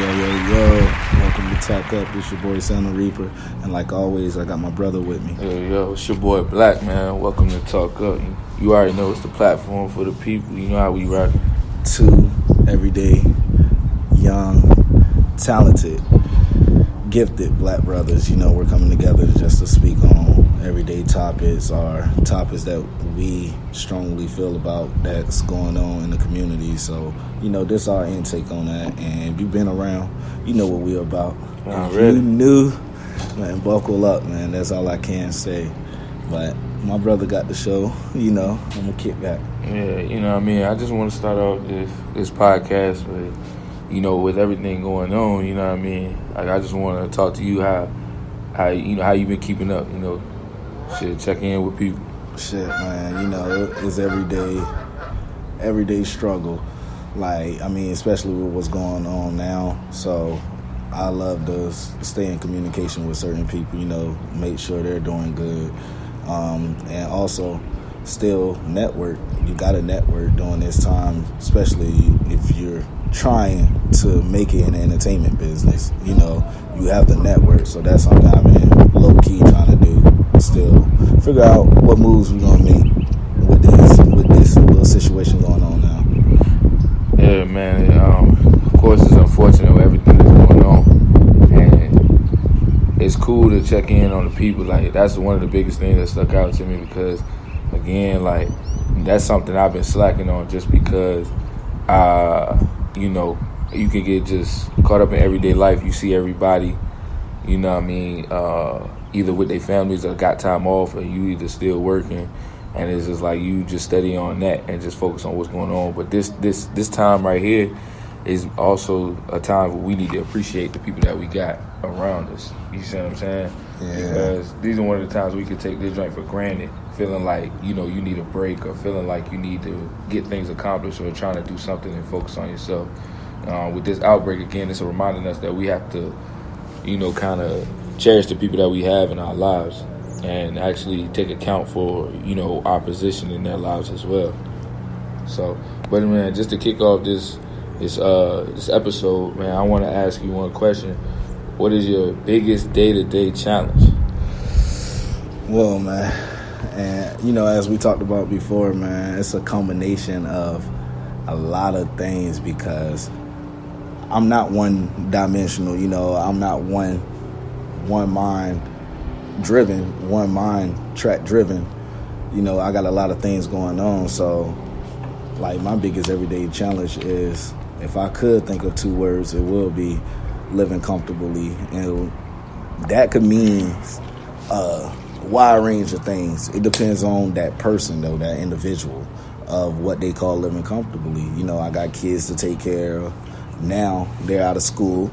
Yo. Welcome to Talk Up. It's your boy, Son of Reaper. And like always, I got my brother with me. Yo, it's your boy, Black, man. Welcome to Talk Up. You already know it's the platform for the people. You know how we rock. Two everyday, young, talented, gifted black brothers. You know, we're coming together just to speak on everyday topics or topics that we strongly feel about that's going on in the community. So, you know, this is our intake on that. And if you've been around, you know what we're about. If you new, man, buckle up, man. That's all I can say. But my brother got the show, you know, I'm going to kick back. Yeah, you know what I mean? I just want to start off this podcast with, you know, with everything going on, you know what I mean? Like, I just want to talk to you how you been keeping up, you know, shit, check in with people. Shit, man, you know, it's everyday struggle. Like, I mean, especially with what's going on now. So I love to stay in communication with certain people, you know, make sure they're doing good. And also still network. You got to network during this time, especially if you're trying to make it in the entertainment business. You know, you have to network. So that's something I've been low-key trying to do. Still figure out what moves we're going to make with this little situation going on now. Yeah, man. Of course, it's unfortunate with everything that's going on. And it's cool to check in on the people. Like, that's one of the biggest things that stuck out to me because, again, like, that's something I've been slacking on just because, you know, you can get just caught up in everyday life. You see everybody, you know what I mean, either with their families or got time off or you either still working. And it's just like you just study on that and just focus on what's going on. But this time right here is also a time where we need to appreciate the people that we got around us. You see what I'm saying? Yeah. Because these are one of the times we could take this joint for granted, feeling like, you know, you need a break or feeling like you need to get things accomplished or trying to do something and focus on yourself. With this outbreak, again, it's reminding us that we have to, you know, kind of cherish the people that we have in our lives and actually take account for, you know, our position in their lives as well. So, but man, just to kick off this episode, man, I want to ask you one question. What is your biggest day-to-day challenge? Well, man, and, you know, as we talked about before, man, it's a combination of a lot of things because I'm not one-dimensional, you know. I'm not one mind driven, one mind track driven. You know, I got a lot of things going on. So, like, my biggest everyday challenge is, if I could think of two words, it will be living comfortably. And that could mean a wide range of things. It depends on that person, though, that individual, of what they call living comfortably. You know, I got kids to take care of. Now they're out of school.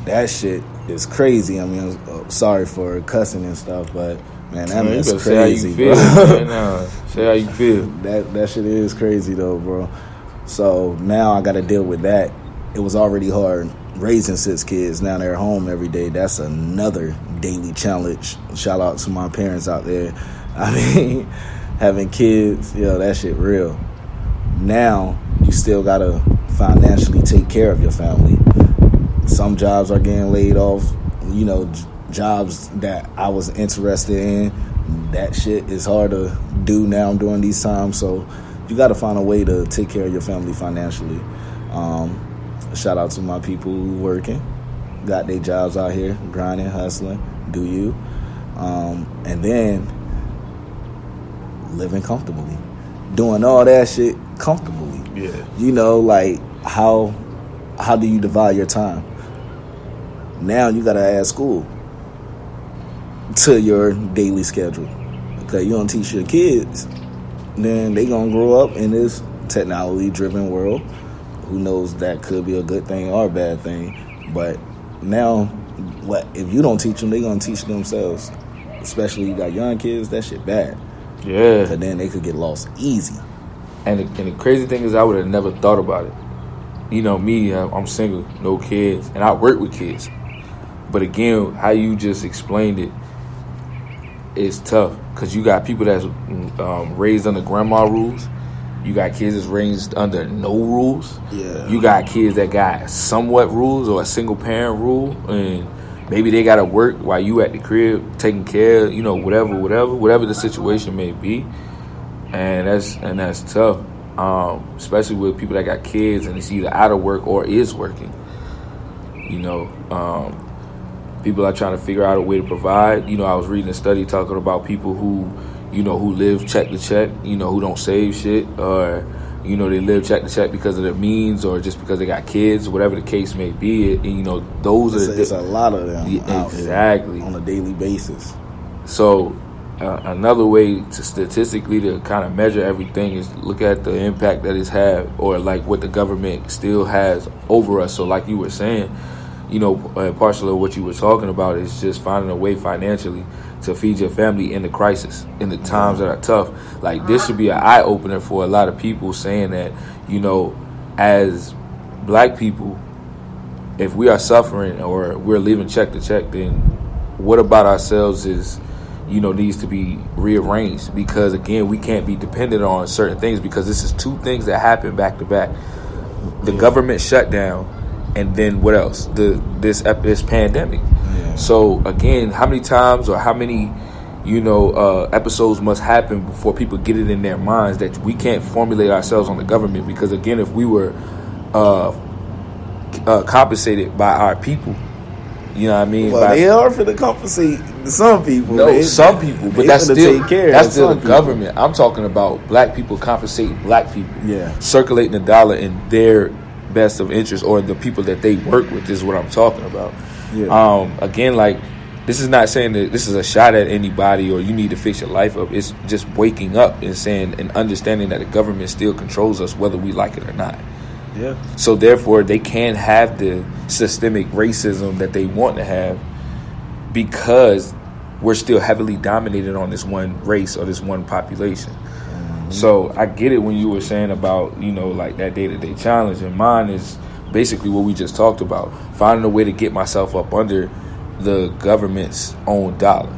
That shit is crazy. I mean, I'm sorry for cussing and stuff, but man, that is crazy, bro. Say how you feel. That shit is crazy though, bro. So now I got to deal with that. It was already hard raising 6 kids. Now they're home every day. That's another daily challenge. Shout out to my parents out there. I mean, having kids, yo, that shit real. Now you still got to financially take care of your family. Some jobs are getting laid off, you know, jobs that I was interested in. That shit is hard to do now during these times. So you got to find a way to take care of your family financially. Shout out to my people who working, got their jobs out here, grinding, hustling, do you. And then living comfortably, doing all that shit comfortably. Yeah. You know, like how do you divide your time? Now you gotta add school to your daily schedule. Okay, you don't teach your kids, then they gonna grow up in this technology-driven world. Who knows, that could be a good thing or a bad thing. But now, what if you don't teach them? They gonna teach themselves. Especially you got young kids, that shit bad. Yeah. But then they could get lost easy. And the crazy thing is, I would have never thought about it. You know, me, I'm single, no kids, and I work with kids. But again, how you just explained it is tough because you got people that's raised under grandma rules. You got kids that's raised under no rules. Yeah. You got kids that got somewhat rules or a single parent rule, and maybe they got to work while you at the crib taking care, whatever the situation may be. And that's tough, especially with people that got kids and it's either out of work or is working. People are trying to figure out a way to provide. I was reading a study talking about people who live check to check, who don't save shit, or, they live check to check because of their means or just because they got kids, whatever the case may be. Those it's a lot of them exactly on a daily basis. So another way to statistically to kind of measure everything is look at the impact that it's had, or like what the government still has over us. So like you were saying, partially of what you were talking about is just finding a way financially to feed your family in the crisis, in the times that are tough. Like, this should be an eye-opener for a lot of people, saying that, as black people, if we are suffering or we're living check to check, then what about ourselves is, needs to be rearranged. Because, again, we can't be dependent on certain things, because this is two things that happen back to back. The government shutdown, and then what else? This pandemic. Yeah. So again, how many times or how many, episodes must happen before people get it in their minds that we can't formulate ourselves on the government? Because again, if we were compensated by our people, Well, they are for the compensate some people. No, some people, but that's still the government. I'm talking about black people compensating black people. Yeah, circulating the dollar in their best of interest, or the people that they work with, is what I'm talking about. Yeah. Again, like, this is not saying that this is a shot at anybody or you need to fix your life up. It's just waking up and saying and understanding that the government still controls us whether we like it or not. Yeah. So therefore, they can't have the systemic racism that they want to have, because we're still heavily dominated on this one race or this one population. So I get it when you were saying about, like that day-to-day challenge. And mine is basically what we just talked about, finding a way to get myself up under the government's own dollar.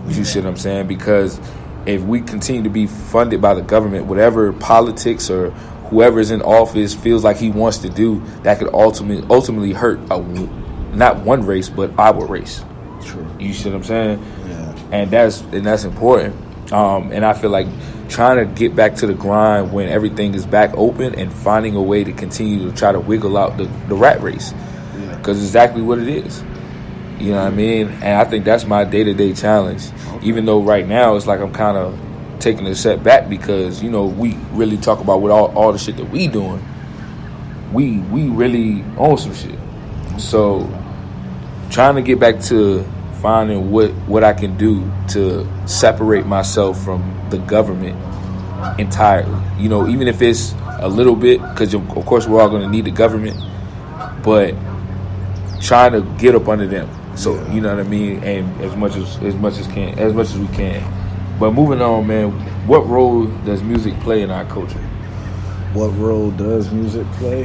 You see what I'm saying? Because if we continue to be funded by the government, whatever politics or whoever is in office feels like he wants to do, that could ultimately hurt not one race, but our race. True. You see what I'm saying? Yeah. And that's important. And I feel like trying to get back to the grind when everything is back open and finding a way to continue to try to wiggle out the rat race, because it's exactly what it is. You know what I mean? And I think that's my day-to-day challenge. Okay. Even though right now it's like I'm kind of taking a step back, because we really talk about with all the shit that we doing, we really own some shit. So trying to get back to finding what I can do to separate myself from the government entirely. Even if it's a little bit, because of course we're all going to need the government, but trying to get up under them. So you know what I mean, and as much as we can. But moving on, man, what role does music play in our culture? What role does music play?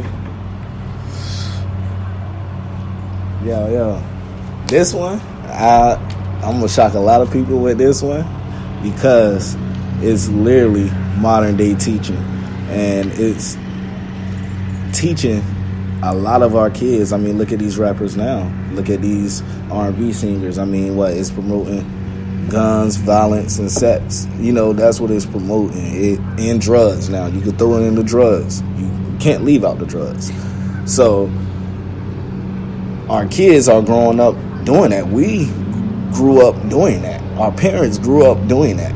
Yeah. This one, I'm gonna shock a lot of people with this one, because it's literally modern day teaching, and it's teaching a lot of our kids. I mean, look at these rappers now. Look at these R&B singers. I mean, it's promoting guns, violence, and sex. That's what it's promoting. And drugs now. You can throw it in the drugs. You can't leave out the drugs. So our kids are growing up doing that. We grew up doing that. Our parents grew up doing that.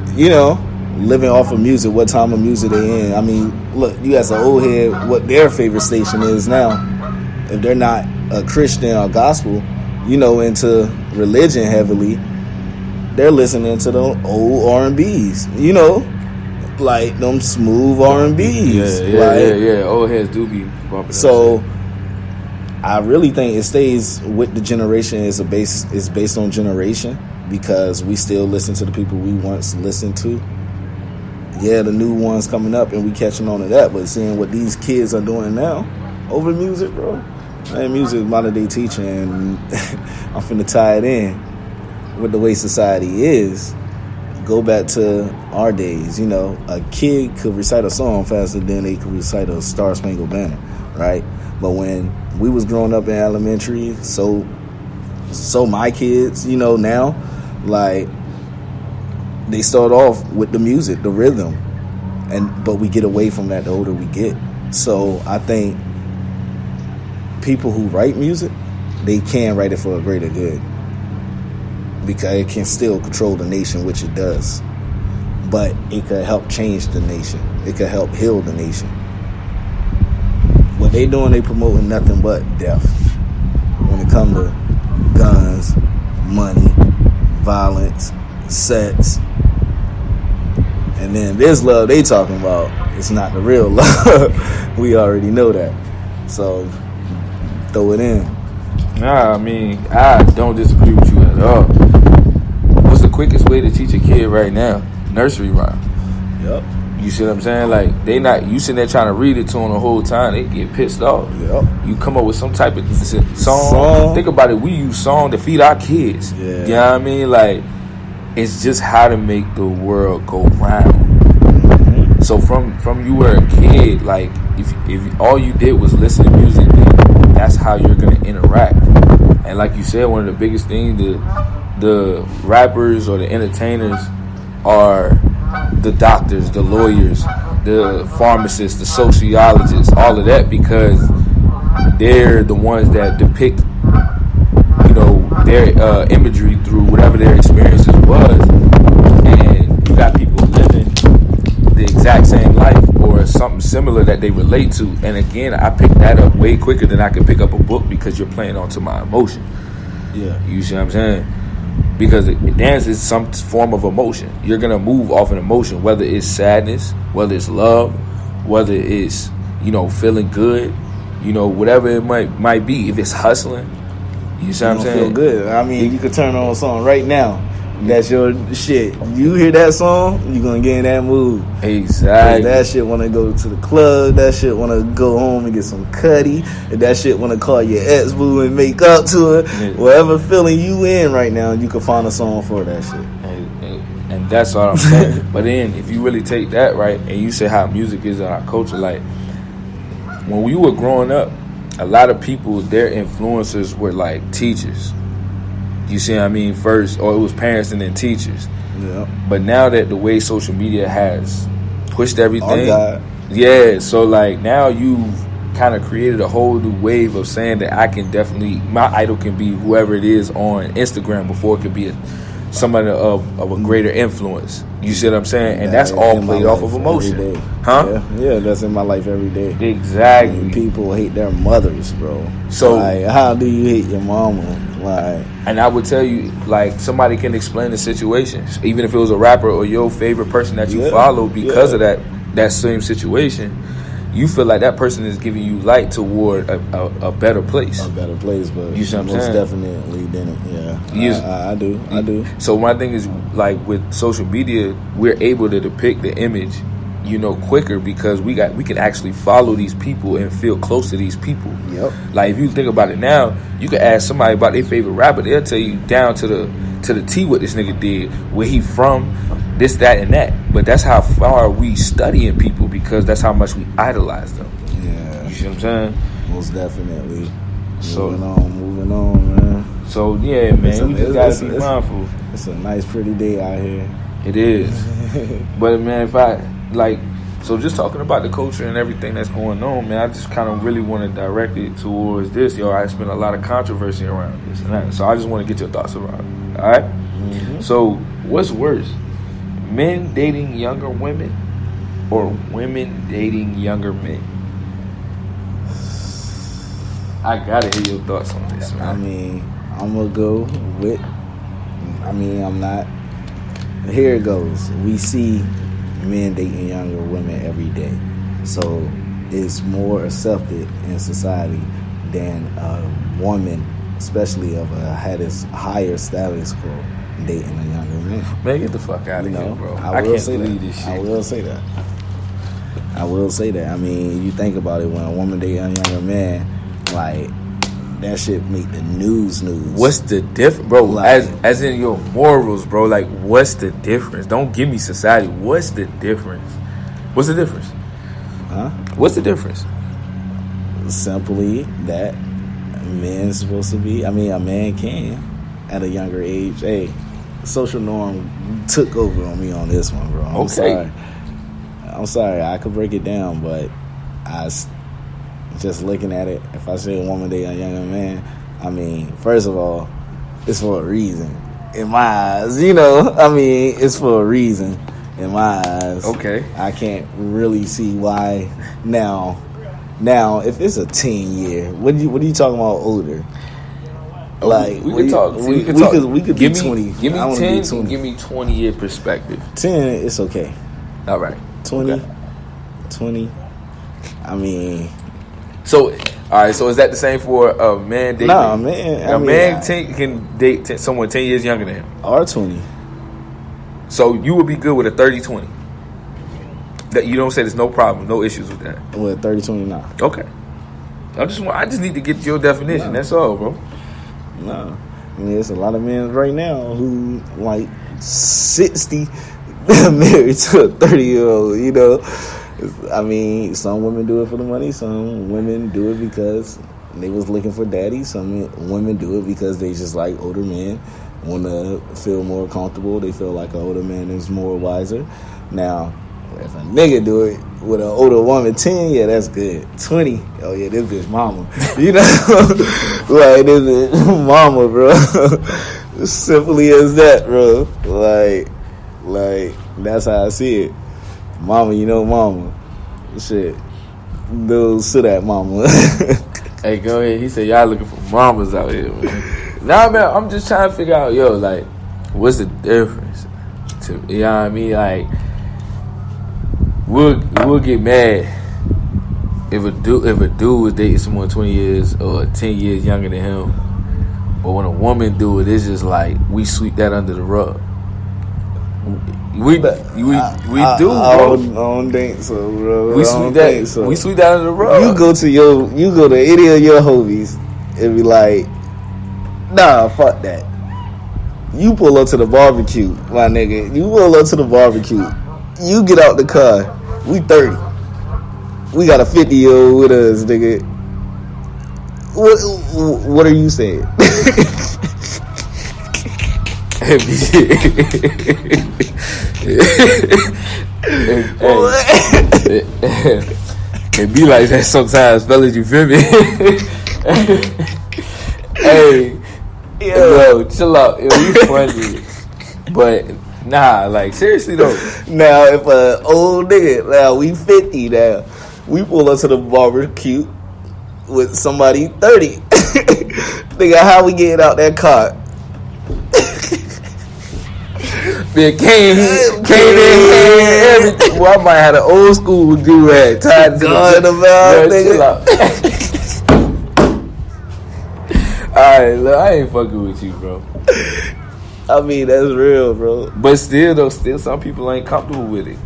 Living off of music. What time of music they in? I mean, look, you ask an old head what their favorite station is now. If they're not a Christian or gospel, into religion heavily, they're listening to them old R&Bs. Like them smooth R&Bs. Yeah. Old heads do be bumping. So I really think it stays with the generation. Is based on generation, because we still listen to the people we once listened to. Yeah, the new ones coming up and we catching on to that, but seeing what these kids are doing now over music, bro. Man, music is modern day teaching, and I'm finna tie it in with the way society is. go back to our days. You know, a kid could recite a song faster than they could recite a Star Spangled Banner, right? But when we was growing up in elementary, so my kids, you know, now, like, they start off with the music, the rhythm, but we get away from that the older we get. So I think people who write music, they can write it for a greater good, because it can still control the nation, which it does. But it could help change the nation. It could help heal the nation. What they doing, they promoting nothing but death. When it comes to guns, money, violence, sex, and then this love they talking about, it's not the real love. We already know that. So throw it in. Nah, I mean, I don't disagree with you at all. What's the quickest way to teach a kid right now? Nursery rhyme. Yep. You see what I'm saying? Like, they not, you sitting there trying to read it to them the whole time, they get pissed off. Yep. You come up with some type of song. Think about it, we use song to feed our kids. Yeah. You know what I mean? Like, it's just how to make the world go round. Mm-hmm. So from you were a kid, like, if all you did was listen to music, then that's how you're gonna interact. And like you said, one of the biggest things, the rappers or the entertainers are the doctors, the lawyers, the pharmacists, the sociologists, all of that, because they're the ones that depict, you know, their imagery through whatever their experiences was. And you got people living the exact same life or something similar that they relate to. And again, I picked that up way quicker than I could pick up a book, because you're playing onto my emotion. Yeah. You see what I'm saying? Because dance is some form of emotion. You're going to move off an emotion, whether it's sadness, whether it's love, whether it's, you know, feeling good, you know, whatever it might be. If it's hustling, you see what I'm saying? Feel good. I mean, you could turn on a song right now. That's your shit. You hear that song, you're going to get in that mood. Exactly. That shit want to go to the club. That shit want to go home and get some cutty. And that shit want to call your ex-boo and make up to it. Yeah. Whatever feeling you in right now, you can find a song for that shit. And that's all I'm saying. But then, if you really take that, right, and you say how music is in our culture, like, when we were growing up, a lot of people, their influencers were like teachers. You see what I mean? First, or it was parents and then teachers. Yeah. But now that the way social media has pushed everything, oh God. Yeah. So like now you've kind of created a whole new wave of saying that I can definitely, my idol can be whoever it is on Instagram before it could be somebody of a greater influence. You see what I'm saying? And that's all played off of emotion. Huh? Yeah, that's in my life every day. Exactly. And people hate their mothers, bro. So like, how do you hate your mama? Like, and I would tell you, like, somebody can explain the situation, even if it was a rapper or your favorite person that you follow, because of that same situation. You feel like that person is giving you light toward a better place. A better place, but you see what I'm most saying? Definitely didn't. Yeah, I do. So my thing is, like, with social media, we're able to depict the image, you know, quicker, because we can actually follow these people and feel close to these people. Yep. Like, if you think about it now, you can ask somebody about their favorite rapper, they'll tell you down to the T what this nigga did, where he from, this, that, and that. But that's how far we studying people, because that's how much we idolize them. Yeah. You see what I'm saying? Most definitely. So moving on, man. So yeah, man, we just gotta be mindful. It's a nice, pretty day out here. It is. But man, if I like, so just talking about the culture and everything that's going on, man, I just kind of really want to direct it towards this. Yo, I spent a lot of controversy around this and that, so I just want to get your thoughts around it. All right? Mm-hmm. So what's worse, men dating younger women or women dating younger men? I gotta hear your thoughts on this, man. I mean, I'm gonna go with, I'm not. Here it goes. We see men dating younger women every day, so it's more accepted in society than a woman, especially of a higher status quo, dating a younger man. Man, get the fuck out of here, bro. I will can't say believe that. this shit. I will say that. I mean, you think about it, when a woman dates a younger man, like, that shit make the news. What's the difference, bro? Like, as in your morals, bro. Like, what's the difference? Don't give me society. What's the difference? What's the difference? huh? What's the difference? Simply that men's supposed to be. I mean, a man can at a younger age. Hey, social norm took over on me on this one, bro. I'm sorry. I could break it down, but just looking at it, if I say a woman date a younger man, I mean, first of all, it's for a reason. In my eyes, it's for a reason. In my eyes, Okay. I can't really see why now. If it's a 10-year, what are you talking about older? Like we could talk. We could give be me, 20. Give me I wanna 10. be 20. Give me 20-year perspective. 10, it's okay. All right. 20, Okay. 20. I mean, So, all right. So is that the same for a man dating? nah, man. A man can date someone 10 years younger than him. or 20. So you would be good with a 30-20. That you don't say there's no problem, no issues with that. With 30, 20 now. Okay. I just need to get your definition. No. That's all, bro. No. I mean, there's a lot of men right now who, like, 60 married to a 30-year-old, I mean, some women do it for the money. Some women do it because they was looking for daddy. Some women do it because they just like older men, want to feel more comfortable. They feel like an older man is more wiser. Now, if a nigga do it with an older woman, 10, yeah, that's good. 20, oh yeah, this bitch mama. Like, this bitch mama, bro. Simply as that, bro. Like, that's how I see it. Mama, mama. Shit. Those sit at mama. Hey, go ahead. He said y'all looking for mamas out here, man. Nah, man, I'm just trying to figure out, like, what's the difference? You know what I mean? Like, we'll get mad if a dude was dating someone 20 years or 10 years younger than him, but when a woman do it, it's just like we sweep that under the rug. We do, I bro. don't think so, bro. We sweep that. So. We sweep that under the rug. You go to any of your homies and be like, nah, fuck that. You pull up to the barbecue, my nigga. You pull up to the barbecue. You get out the car. We 30. We got a 50-year-old with us, nigga. What are you saying? It be like that sometimes, fellas. You feel me? Hey, yo, chill out. Yo, you funny, but nah, like seriously though. Now, if an old nigga, now we 50 now, we pull up to the barbecue with somebody 30. Nigga, how we getting out that car? Man, came in here, everything. Well, I might have an old school do-rag tied to the mouth, nigga. Alright, look, I ain't fucking with you, bro. I mean, that's real, bro. But still some people ain't comfortable with it.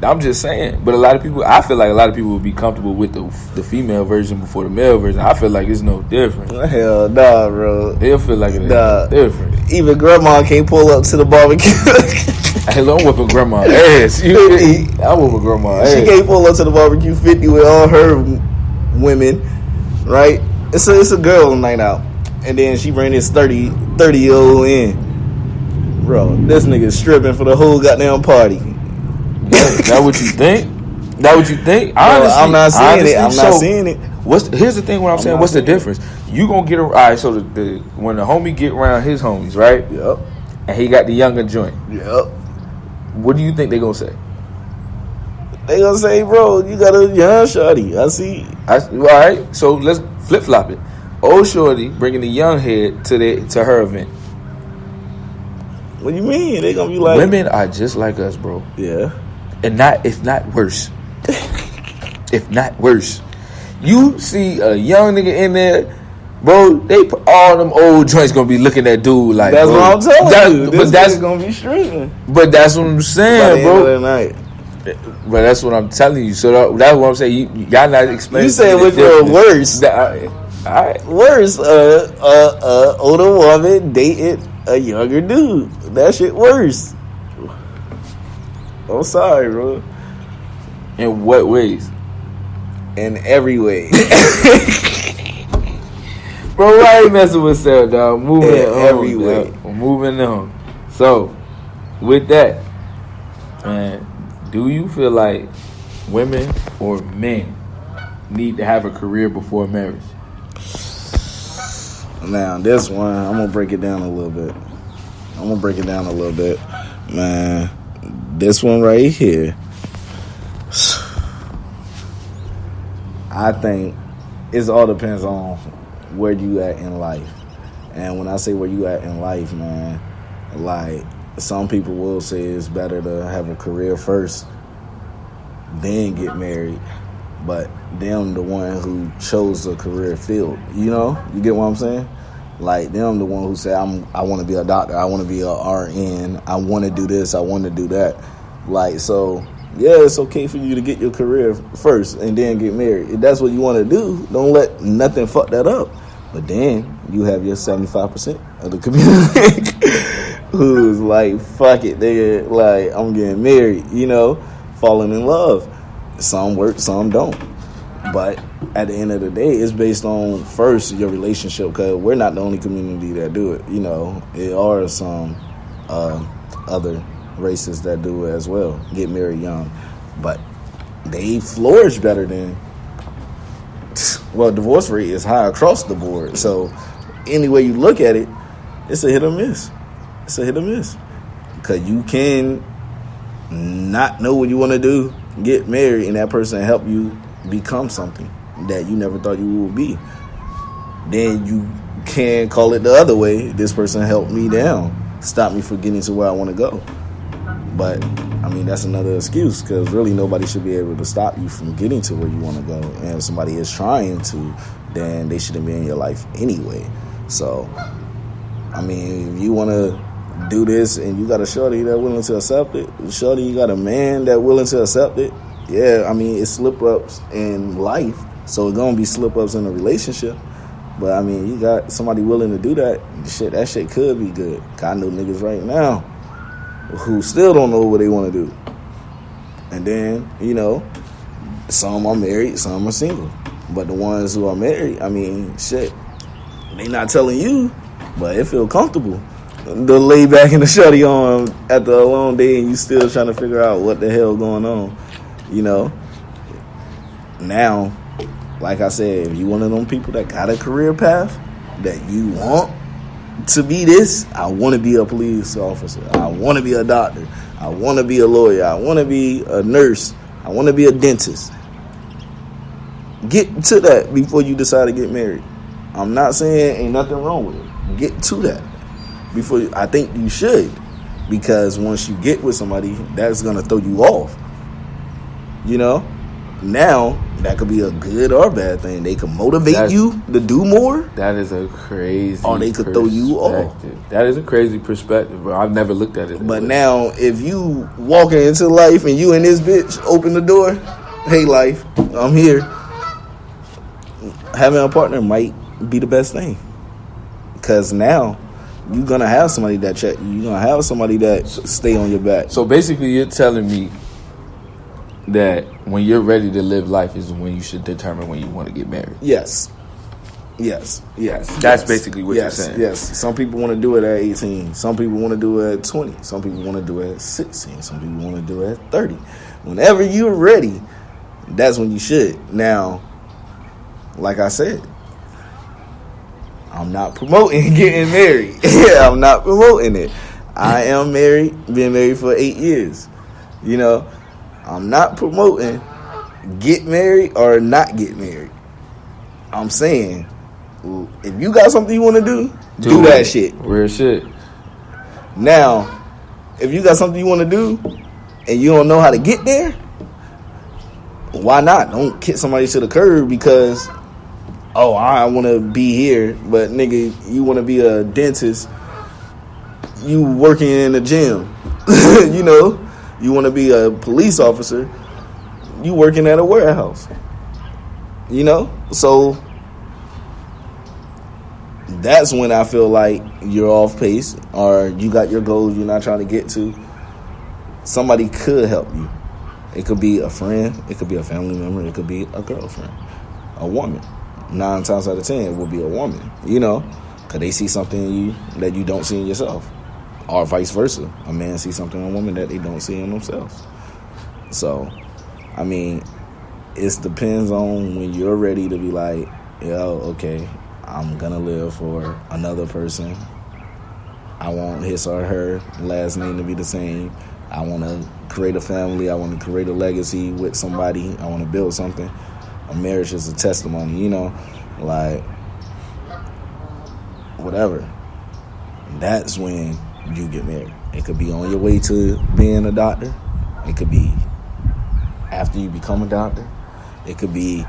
I'm just saying. But I feel like a lot of people will be comfortable with the female version before the male version. I feel like it's no different. Hell nah, bro. They'll feel like it's different. Even grandma can't pull up to the barbecue. Hey, look, I'm whipping grandma's ass. I'm whipping grandma's ass. She can't pull up to the barbecue 50 with all her women, right? It's a girl night out. And then she bring this 30-year-old in. Bro, this nigga stripping for the whole goddamn party. That what you think? That what you think? Honestly, I'm not seeing it. I'm not seeing it. Here's the thing. What I'm saying. What's the difference? You gonna get all right? So when the homie get around his homies, right? Yep. And he got the younger joint. Yep. What do you think they gonna say? They gonna say, bro, you got a young shorty. I see. All right. So let's flip flop it. Old shorty bringing the young head to her event. What do you mean? They gonna be like, women are just like us, bro. Yeah. And if not worse. If not worse. You see a young nigga in there, bro, all them old joints gonna be looking at dude like, that's bro, what I'm telling you. But that's gonna be streaming. But that's what I'm saying, bro. By the end of the night. But that's what I'm telling you. So that's what I'm saying. Y'all not explaining. You said which were worse. All right. Worse, older woman dating a younger dude. That shit worse. I'm sorry, bro. In what ways? In every way. Bro, why you messing with Sarah, dog? Moving In on, every dog. way. We're moving on. So, with that, man, do you feel like women or men need to have a career before marriage? Now, this one, I'm going to break it down a little bit. Man, this one right here, I think it all depends on where you at in life. And when I say where you at in life, man, like, some people will say it's better to have a career first, then get married. But them the one who chose a career field, you know? You get what I'm saying? Like, them the one who say, I want to be a doctor, I want to be a RN, I want to do this, I want to do that. Like, so, yeah, it's okay for you to get your career first and then get married. If that's what you want to do, don't let nothing fuck that up. But then you have your 75% of the community who's like, fuck it, nigga, like, I'm getting married, you know, falling in love. Some work, some don't. But at the end of the day, it's based on, first, your relationship, because we're not the only community that do it. You know, there are some other races that do it as well, get married young. But they flourish better than, well, divorce rate is high across the board. So any way you look at it, it's a hit or miss. Because you can not know what you want to do, get married, and that person help you become something that you never thought you would be. Then you can call it the other way. This person helped me down, stop me from getting to where I want to go. But I mean, that's another excuse, because really nobody should be able to stop you from getting to where you want to go. And if somebody is trying to, then they shouldn't be in your life anyway. So I mean, if you want to do this and you got a shorty that willing to accept it, shorty, you got a man that willing to accept it, yeah, I mean, it's slip-ups in life, so it's going to be slip-ups in a relationship. But, I mean, you got somebody willing to do that, that shit could be good. I know niggas right now who still don't know what they want to do. And then, you know, some are married, some are single. But the ones who are married, I mean, shit, they not telling you, but it feel comfortable to lay back in the shorty on after a long day and you still trying to figure out what the hell going on. You know, now, like I said, if you one of them people that got a career path that you want to be this, I want to be a police officer, I want to be a doctor, I want to be a lawyer, I want to be a nurse, I want to be a dentist. Get to that before you decide to get married. I'm not saying ain't nothing wrong with it. Get to that before I think you should, because once you get with somebody, that's gonna throw you off. You know, now that could be a good or bad thing. They could motivate you to do more. That is a crazy, or they could throw you off. That is a crazy perspective, bro. I've never looked at it. But now, if you walking into life and you and this bitch open the door, hey life, I'm here. Having a partner might be the best thing, because now you're gonna have somebody that check you. You're gonna have somebody that stay on your back. So basically, you're telling me that when you're ready to live life is when you should determine when you want to get married. Yes. That's basically what you're saying. Yes. Some people want to do it at 18. Some people want to do it at 20. Some people want to do it at 16. Some people want to do it at 30. Whenever you're ready, that's when you should. Now, like I said, I'm not promoting getting married. I'm not promoting it. I am married, been married for 8 years. You know, I'm not promoting get married or not get married. I'm saying, if you got something you want to do that shit. Real shit. Now, if you got something you want to do and you don't know how to get there, why not? Don't kick somebody to the curb because, oh, I want to be here, but nigga, you want to be a dentist, you working in the gym, you know, you want to be a police officer, you working at a warehouse, you know, so that's when I feel like you're off pace or you got your goals you're not trying to get to. Somebody could help you. It could be a friend. It could be a family member. It could be a girlfriend, a woman. 9 times out of 10, it will be a woman, because they see something in you that you don't see in yourself. Or vice versa. A man sees something in a woman that they don't see in themselves. So, I mean, it depends on when you're ready to be like, okay, I'm going to live for another person. I want his or her last name to be the same. I want to create a family. I want to create a legacy with somebody. I want to build something. A marriage is a testimony, like whatever. That's when you get married. It could be on your way to being a doctor. It could be after you become a doctor. It could be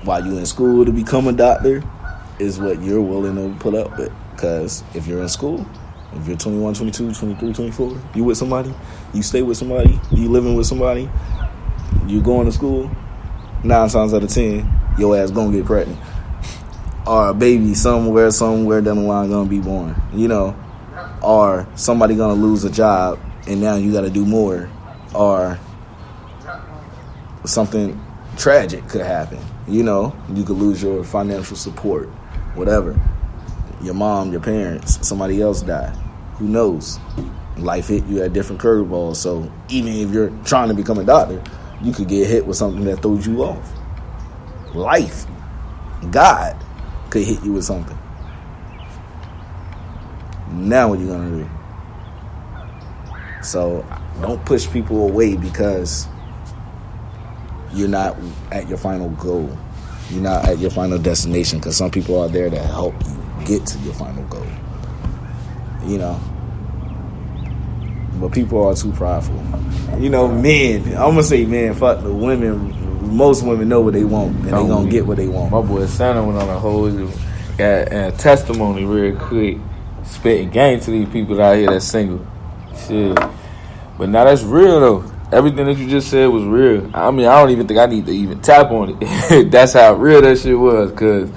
while you're in school to become a doctor is what you're willing to put up with. Because if you're in school, if you're 21, 22, 23, 24, you with somebody, you stay with somebody, you living with somebody, you going to school, 9 times out of 10, your ass gonna get pregnant. Or a baby somewhere down the line gonna be born, Or somebody gonna lose a job and now you gotta do more. Or something tragic could happen, you could lose your financial support, whatever. Your mom, your parents, somebody else died. Who knows? Life hit you at different curveballs. So even if you're trying to become a doctor, you could get hit with something that throws you off. Life, God, could hit you with something. Now what you gonna do? So don't push people away because you're not at your final goal. You're not at your final destination, because some people are there to help you get to your final goal. But people are too prideful. Men, I'm going to say men, fuck the women. Most women know what they want, and they going to get what they want. My boy Santa went on a whole testimony real quick, spitting game to these people out here that's single. Shit. But now that's real, though. Everything that you just said was real. I mean, I don't even think I need to even tap on it. That's how real that shit was, because,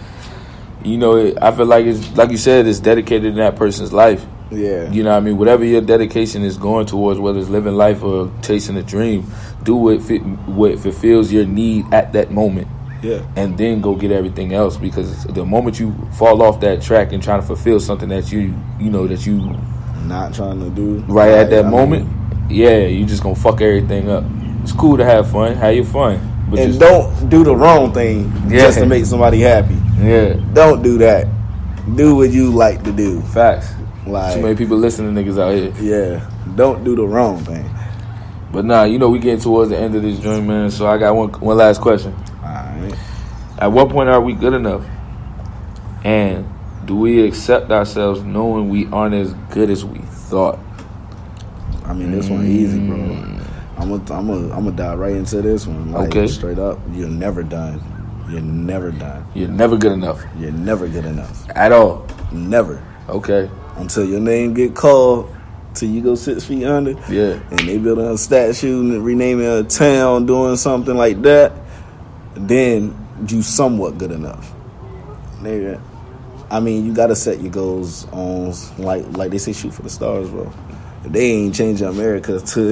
I feel like it's, like you said, it's dedicated in that person's life. Yeah. You know what I mean? Whatever your dedication is going towards, whether it's living life or chasing a dream, do what fulfills your need at that moment. Yeah. And then go get everything else, because the moment you fall off that track and trying to fulfill something that you not trying to do right at that moment, you just gonna fuck everything up. It's cool to have fun, have your fun, but and don't do the wrong thing just to make somebody happy. Yeah, don't do that. Do what you like to do. Facts. Like, too many people listening to niggas out here. Yeah, don't do the wrong thing. But nah, we getting towards the end of this joint, man. So I got one last question. All right. At what point are we good enough? And do we accept ourselves knowing we aren't as good as we thought? I mean, this one easy, bro. I'm gonna dive right into this one. Like, okay. Straight up, you're never done. You're never done. You're never good enough. You're never good enough. At all. Never. Okay. Until your name get called, till you go 6 feet under. Yeah. And they build a statue and rename it a town, doing something like that. Then you somewhat good enough. Nigga. I mean, you gotta set your goals on, like they say, shoot for the stars, bro. If they ain't changing America to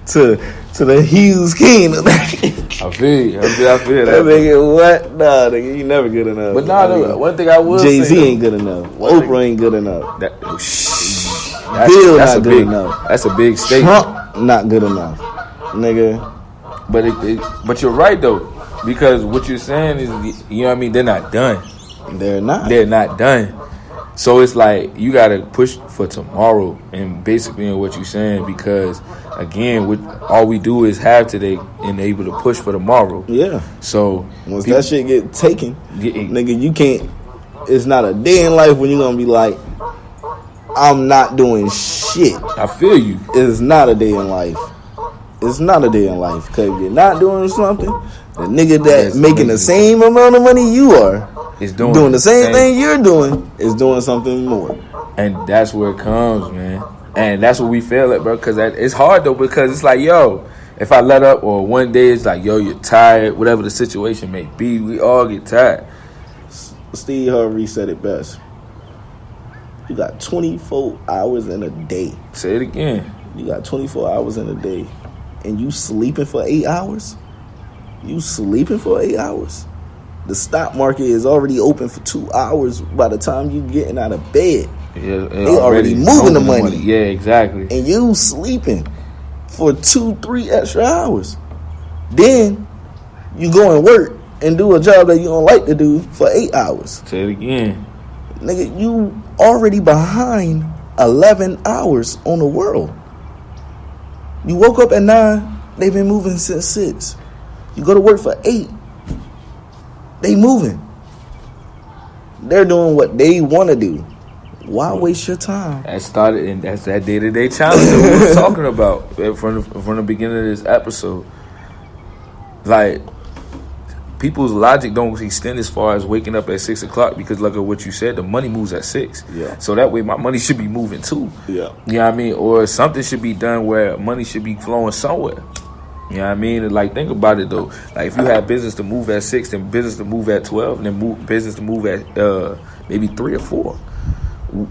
the Hughes Kingdom. I feel that. That nigga, what? Nah, nigga, you never good enough. But nah, one thing I will say, Jay-Z ain't good enough. Oprah ain't good enough. Bill not good enough. That's a big statement. Trump not good enough, nigga. But you're right though, because what you're saying is, you know what I mean. They're not done. They're not done. So it's like you gotta push for tomorrow, and basically in what you're saying, because again, all we do is have today and able to push for tomorrow. Yeah. So once that shit get taken, nigga, you can't. It's not a day in life when you're gonna be like, I'm not doing shit. I feel you. It's not a day in life. It's not a day in life, because if you're not doing something, the nigga that's making the same amount of money you are is doing the same thing you're doing, is doing something more. And that's where it comes, man. And that's what we feel at, bro, because it's hard though, because it's like, yo, if I let up, or one day it's like, yo, you're tired, whatever the situation may be, we all get tired. Steve Harvey said it best. You got 24 hours in a day. Say it again. You got 24 hours in a day, and you sleeping for 8 hours? You sleeping for 8 hours? The stock market is already open for 2 hours by the time you getting out of bed. Yeah, they already moving the money. Yeah, exactly. And you sleeping for 2-3 extra hours. Then you go and work and do a job that you don't like to do for 8 hours. Say it again. Nigga, you already behind 11 hours on the world. You woke up at 9, they've been moving since 6. You go to work for 8, they moving. They're doing what they want to do. Why waste your time? That started, and that's that day-to-day challenge that we were talking about from the beginning of this episode. Like, people's logic don't extend as far as waking up at 6 o'clock because look at what you said, the money moves at 6. Yeah. So that way my money should be moving too. Yeah. You know what I mean? Or something should be done where money should be flowing somewhere. You know what I mean? And like, think about it though. Like, if you have business to move at 6, then business to move at 12, and then business to move at maybe 3 or 4.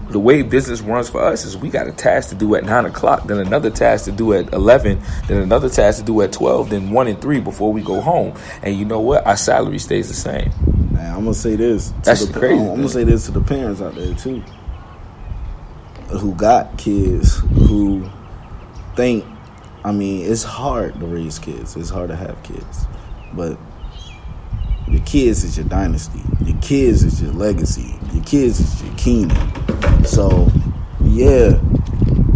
The way business runs for us is we got a task to do at 9 o'clock, then another task to do at 11, then another task to do at 12, then 1 and 3 before we go home. And you know what? Our salary stays the same. Man, I'm gonna say this. That's crazy. I'm gonna say this to the parents out there too, who got kids, who think. I mean, it's hard to raise kids. It's hard to have kids, but your kids is your dynasty. Your kids is your legacy. Your kids is your kingdom. So, yeah,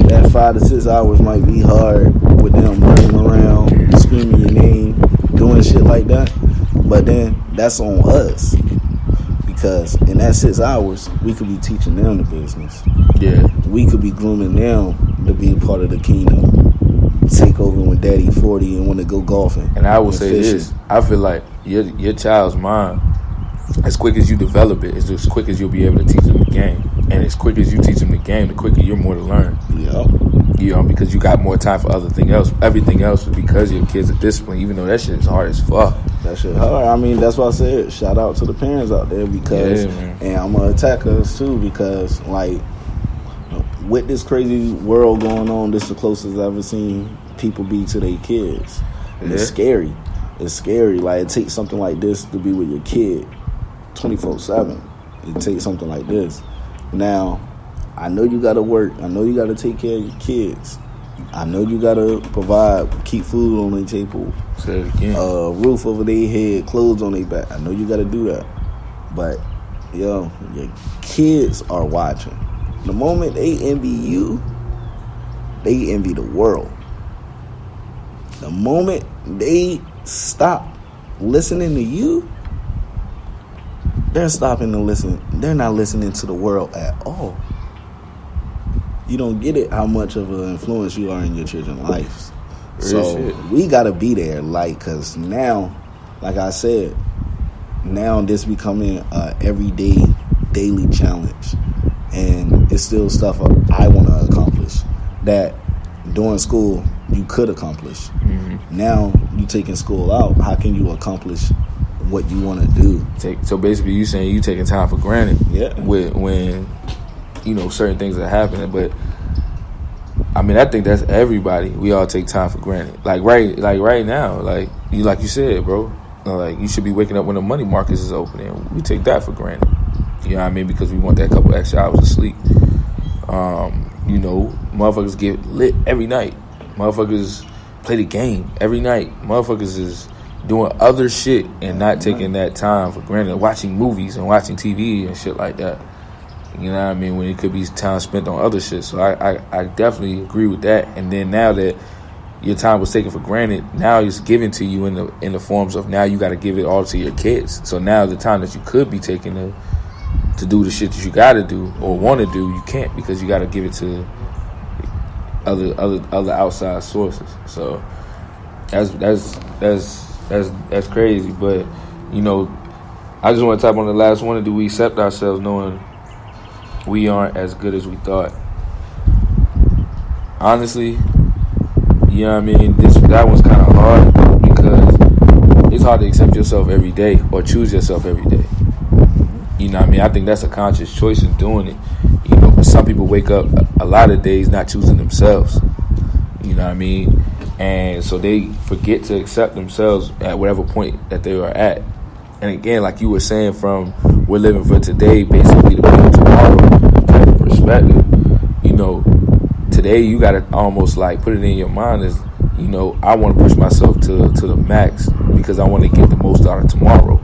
that 5 to 6 hours might be hard with them running around, screaming your name, doing shit like that. But then that's on us. Because in that 6 hours, we could be teaching them the business. Yeah. We could be grooming them to be a part of the kingdom. Take over when daddy 40 and want to go golfing. And I will say this. I feel like your child's mind, as quick as you develop it, is as quick as you'll be able to teach them the game. And as quick as you teach them the game, the quicker you're more to learn. Yeah. You know, because you got more time for everything else because your kids are disciplined, even though that shit is hard as fuck. That shit hard. I mean, that's why I said shout out to the parents out there because, and I'm going to attack us too because, like, with this crazy world going on, this is the closest I've ever seen people be to their kids. And it's scary. It's scary. Like, it takes something like this to be with your kid 24/7. It takes something like this. Now, I know you got to work. I know you got to take care of your kids. I know you got to provide, keep food on their table, say it again. Roof over their head, clothes on their back. I know you got to do that. But, yo, your kids are watching. The moment they envy you, they envy the world. The moment they stop listening to you, they're stopping to listen. They're not listening to the world at all. You don't get it how much of an influence you are in your children's lives. So we got to be there, like, because now, like I said, now this becoming a everyday, daily challenge. And it's still stuff I want to accomplish that during school you could accomplish. Mm-hmm. Now you taking school out. How can you accomplish what you want to do? So basically, you saying you taking time for granted. Yeah. When you know certain things are happening, but I mean I think that's everybody. We all take time for granted. Like right now, like you said, bro. Like you should be waking up when the money markets is opening. We take that for granted. You know what I mean? Because we want that couple extra hours of sleep. You know, motherfuckers get lit every night. Motherfuckers play the game every night. Motherfuckers is doing other shit and not taking that time for granted. Watching movies and watching TV and shit like that. You know what I mean? When it could be time spent on other shit. So I definitely agree with that. And then now that your time was taken for granted, now it's given to you in the forms of now you got to give it all to your kids. So now the time that you could be taking to do the shit that you got to do or want to do, you can't because you got to give it to other outside sources. So that's crazy. But you know, I just want to type on the last one. Do we accept ourselves knowing we aren't as good as we thought? Honestly, you know what I mean? That one's kind of hard because it's hard to accept yourself every day or choose yourself every day. You know what I mean? I think that's a conscious choice in doing it. You know, but some people wake up a lot of days not choosing themselves. You know what I mean? And so they forget to accept themselves at whatever point that they are at. And again, like you were saying, from we're living for today, basically to build tomorrow type of perspective. You know, today you got to almost like put it in your mind as, you know, I want to push myself to the max because I want to get the most out of tomorrow.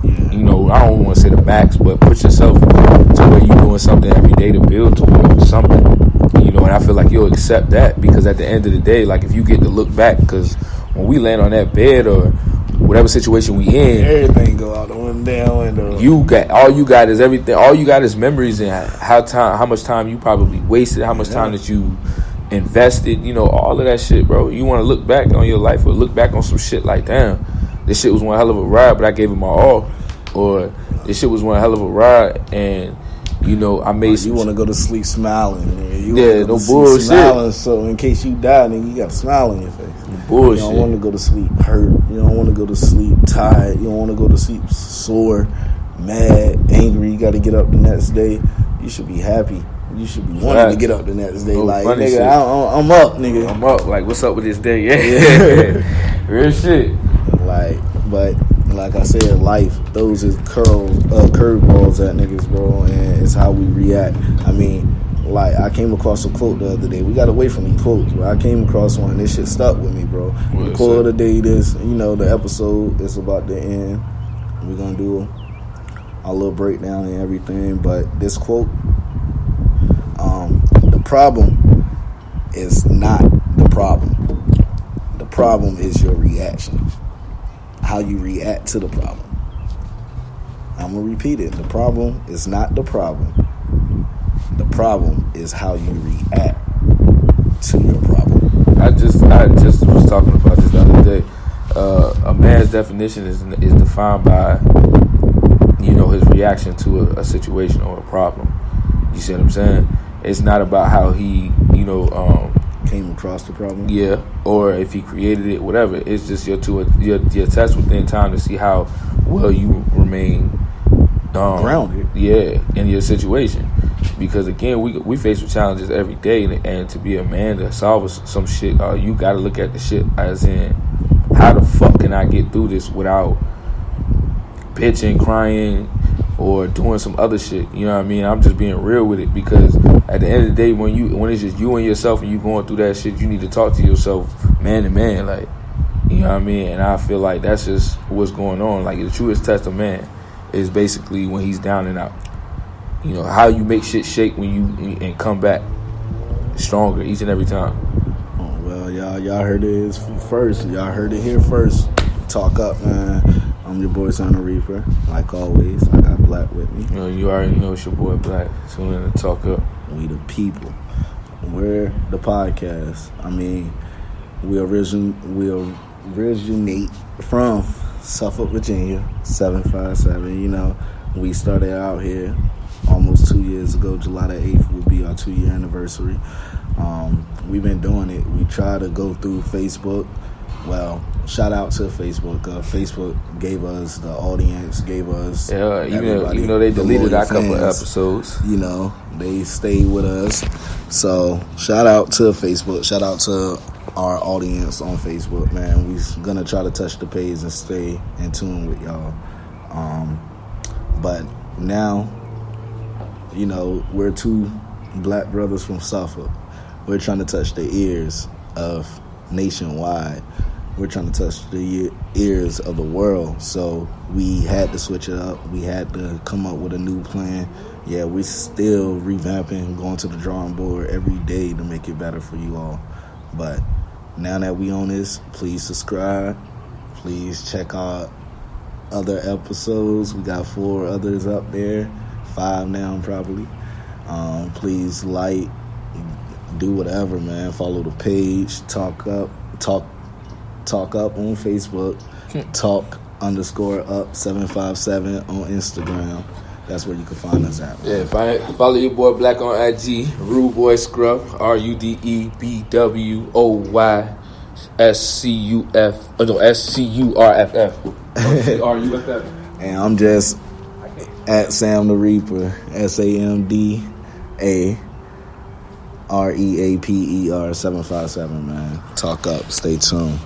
Yeah. You know, I don't want to say the max, but put yourself to where you're doing something every day to build towards something. You know, and I feel like you'll accept that because at the end of the day, like if you get to look back, because when we land on that bed or whatever situation we in, everything go out the window. All you got is everything. All you got is memories and how much time you probably wasted, how much time that you invested. You know, all of that shit, bro. You want to look back on your life or look back on some shit like, damn, this shit was one hell of a ride, but I gave it my all. Or this shit was one hell of a ride, and you know I made. You want to go to sleep smiling, man. No bullshit. Smiling, so in case you die, then you got a smile on your face. Bullshit. You don't want to go to sleep hurt. You don't want to go to sleep tired. You don't want to go to sleep sore, mad, angry. You got to get up the next day. You should be happy. You should be wanting to get up the next day. Like, nigga, I'm up, nigga. I'm up. Like, what's up with this day? Yeah. Real shit. Like I said, life throws its curveballs at niggas, bro, and it's how we react. I mean, like, I came across a quote the other day. We got away from these quotes, but I came across one, and this shit stuck with me, bro. The quote of the day, the episode is about to end. We're going to do a little breakdown and everything, but this quote, the problem is not the problem. The problem is your reaction. How you react to the problem. I'm going to repeat it. The problem is not the problem. The problem is how you react to your problem. I just was talking about this the other day. A man's definition is defined by, you know, his reaction to a situation or a problem. You see what I'm saying? It's not about how he, you know, came across the problem. Yeah, or if he created it, whatever. It's just your test within time to see how well you remain grounded. Yeah, in your situation. Because again, we face with challenges every day, and to be a man to solve some shit, you got to look at the shit as in, how the fuck can I get through this without bitching, crying, or doing some other shit? You know what I mean? I'm just being real with it, because at the end of the day, when it's just you and yourself and you going through that shit, you need to talk to yourself man to man, like, you know what I mean? And I feel like that's just what's going on. Like, the truest test of man is basically when he's down and out. You know, how you make shit shake and come back stronger each and every time. Oh, well, y'all heard it first. Y'all heard it here first. Talk up, man. I'm your boy, Son of Reaper. Like always, I got Black with me. You know, you already know it's your boy Black. Tune in to Talk Up. We the people. We're the podcast. I mean, we originate from Suffolk, Virginia, 757. You know, we started out here almost 2 years ago. July the 8th will be our 2-year anniversary. We've been doing it. We try to go through Facebook. Well, shout out to Facebook. Facebook gave us the audience, gave us even though they deleted our couple of episodes. You know, they stayed with us. So shout out to Facebook. Shout out to our audience on Facebook, man. We're gonna try to touch the page and stay in tune with y'all. But now, you know, we're two black brothers from Suffolk. We're trying to touch the ears of nationwide. We're trying to touch the ears of the world. So we had to switch it up. We had to come up with a new plan. Yeah, we're still revamping, going to the drawing board every day to make it better for you all. But now that we on this, please subscribe. Please check out other episodes. We got 4 others up there. 5 now, probably. Please like, do whatever, man. Follow the page. Talk up on Facebook. Talk_up 757 on Instagram. That's where you can find us at. Yeah, follow your boy Black on IG. Rude Boy Scruff. RUDEBWOYSCURFF. And I'm just At Sam the Reaper, SAMDAREAPER 757, man. Talk up. Stay tuned.